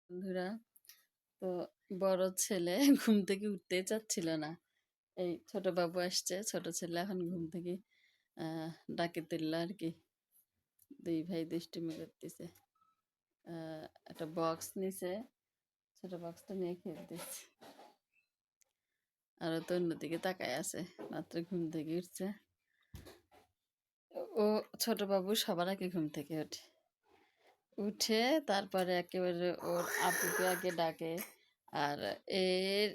বন্ধুরা, তো বড় ছেলে ঘুম থেকে উঠতেই চাচ্ছিল না। এই ছোট বাবু আসছে, ছোট ছেলে এখন ঘুম থেকে ডাকে তুললো আর কি। দুই ভাই দুষ্টুমি করতেছে। একটা বক্স নিছে, ছোট বক্সটা নিয়ে খেলতেছে। আর তো অন্যদিকে তাকায় আছে, মাত্র ঘুম থেকে উঠছে। ও ছোট বাবু সবার আগে ঘুম থেকে উঠে তারপরে একেবারে ওর আপুকে আগে ডাকে। আর এর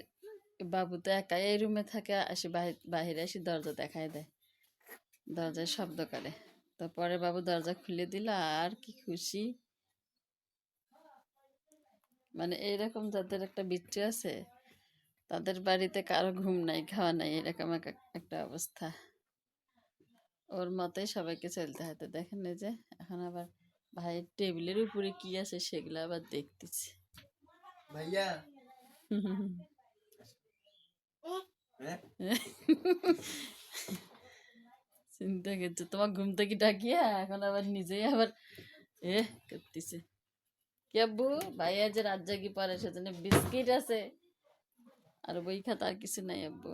বাবু তো একা এই রুমে থাকে, আসে বাহিরে এসে দরজা দেখায় দেয়, দরজায় শব্দ করে। তো পরে বাবু দরজা খুলে দিল, আর কি খুশি। মানে এইরকম যাদের একটা বিচ্ছু আছে, তাদের বাড়িতে কারো ঘুম নাই, খাওয়া নাই, এরকম একটা অবস্থা। ওর মতেই সবাইকে চলতে হয়। তো দেখেন এই যে এখন আবার ভাইয়ের টেবিলের উপরে কি আছে সেগুলো আবার দেখতেছি। ভাইয়া চিন্তা করছে তোমার ঘুম থেকে ডাকিয়া এখন আবার নিজেই আবার করতেছে। কি আব্বু? ভাইয়া যে রাত জাগি পরে সেজন্য বিস্কিট আছে, আর বই খাতা আর কিছু নাই আব্বু।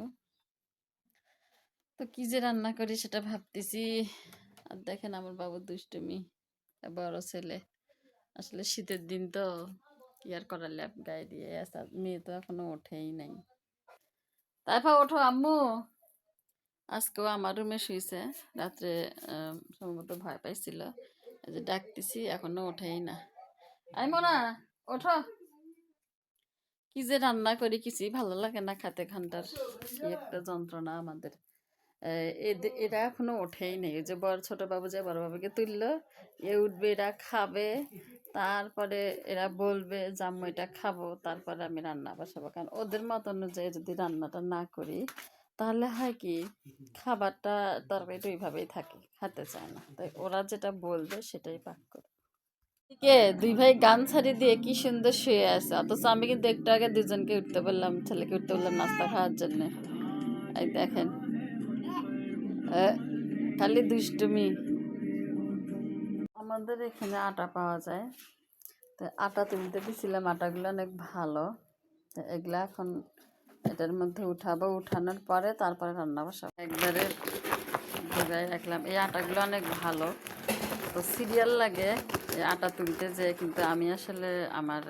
তো কি যে রান্না করি সেটা ভাবতেছি। আর দেখেন আমার বাবুর দুষ্টুমি, বড় ছেলে। আসলে শীতের দিন তো কি আর করার, ল্যাপ গায়ে দিয়ে আসা, মেয়ে তো এখনো ওঠেই নাই। তারপর ওঠো আম্মু। আজকেও আমার রুমে শুয়েছে, রাত্রে সম্ভবত ভয় পাইছিল। এই যে ডাকতেছি, এখনো ওঠেই না। আই মোনা, ওঠো। কি যে রান্না করি কিছুই ভালো লাগে না খেতে, ঘন্টার কি একটা যন্ত্রণা আমাদের। এরা এখনো ওঠেই নেই। যে বড় ছোট বাবু যে বড় বাবুকে তুললো, উঠবে, এরা খাবে, তারপরে এরা বলবে যে আম্মু এটা খাবো, তারপরে আমি রান্না বসাবো। কারণ ওদের মত অনুযায়ী যদি রান্নাটা না করি তাহলে হয় কি, খাবারটা তরকারিটা ওইভাবেই থাকে, খেতে চায় না। তাই ওরা যেটা বলবে সেটাই পাক করে। কে দুই ভাই গান ছাড়ি দিয়ে কি সুন্দর শুয়ে আছে, অথচ আমি কিন্তু একটু আগে দুজনকে উঠতে বললাম, ছেলেকে উঠতে বললাম নাস্তা খাওয়ার জন্য। এই দেখেন খালি দুষ্টুমি। আমাদের এখানে আটা পাওয়া যায়, তো আটা তুলতে দিয়েছিলাম, আটাগুলো অনেক ভালো। তো এগুলা এখন এটার মধ্যে উঠাবো, উঠানোর পরে তারপরে রান্না বসাবো। একবারে ভোগায় রাখলাম। এই আটাগুলো অনেক ভালো, তো সিরিয়াল লাগে এই আটা তুলতে যে, কিন্তু আমি আসলে আমার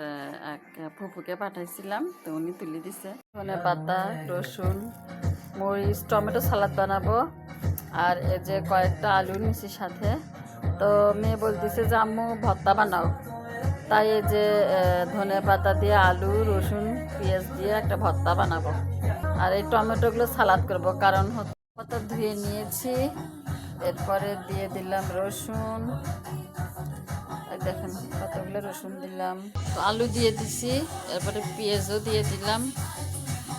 এক ফুপুকে পাঠাইছিলাম, তো উনি তুলে দিছে। ধনে পাতা, রসুন, মরিচ, টমেটো সালাদ বানাবো। আর এই যে কয়েকটা আলু নিছি সাথে। তো মেয়ে বলতেছে যে আম্মু ভর্তা বানাও, তাই এই যে ধনে পাতা দিয়ে আলু, রসুন, পেঁয়াজ দিয়ে একটা ভর্তা বানাবো। আর এই টমেটোগুলো সালাদ করব, কারণ পাতা ধুয়ে নিয়েছি। এরপরে দিয়ে দিলাম রসুন, দেখেন কতগুলো রসুন দিলাম। তো আলু দিয়ে দিছি, এরপরে পেঁয়াজও দিয়ে দিলাম।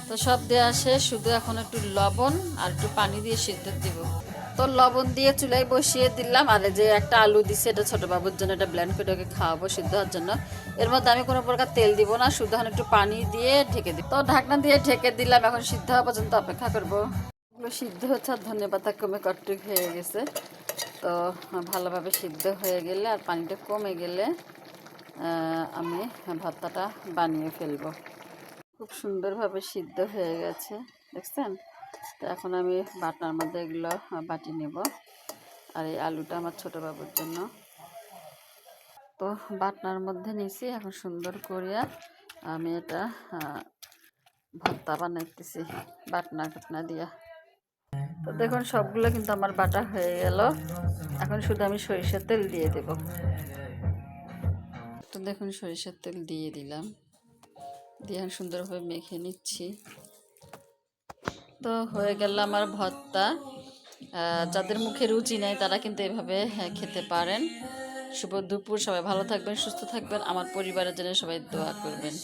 তো সব দেওয়া শেষ, শুধু এখন একটু লবণ আর একটু পানি দিয়ে সিদ্ধ দিব। তো লবণ দিয়ে চুলায় বসিয়ে দিলাম। আর যে একটা আলু দিছে, এটা ছোট বাবুর জন্য, এটা ব্লেন্ড করে ওকে খাওয়াবো সিদ্ধ হওয়ার জন্য। এর মধ্যে আমি কোনো প্রকার তেল দিব না, শুধু এখন একটু পানি দিয়ে ঢেকে দিব। তো ঢাকনা দিয়ে ঢেকে দিলাম, এখন সিদ্ধ হওয়া পর্যন্ত অপেক্ষা করবো। এগুলো সিদ্ধ হচ্ছে, আর ধনেপাতা কমে কট্টুক হয়ে গেছে। তো ভালোভাবে সিদ্ধ হয়ে গেলে আর পানিটা কমে গেলে আমি ভর্তাটা বানিয়ে ফেলবো। খুব সুন্দরভাবে সিদ্ধ হয়ে গেছে, দেখছেন। তো এখন আমি বাটনার মধ্যে এগুলো বাটি নেব। আর এই আলুটা আমার ছোটো বাবুর জন্য। তো বাটনার মধ্যে নিয়েছি, এখন সুন্দর করিয়া আমি এটা ভর্তা বানাইতেছি বাটনা দিয়া। তো দেখুন সবগুলো কিন্তু আমার বাটা হয়ে গেল, এখন শুধু আমি সরিষার তেল দিয়ে দেব। তো দেখুন সরিষার তেল দিয়ে দিলাম, দিয়ে এখন সুন্দরভাবে মেখে নিচ্ছি। তো হয়ে গেল আমার ভর্তা। যাদের মুখে রুচি নেই তারা কিন্তু এভাবে খেতে পারেন। শুভ দুপুর, সবাই ভালো থাকবেন, সুস্থ থাকবেন, আমার পরিবারের জন্য সবাই দোয়া করবেন।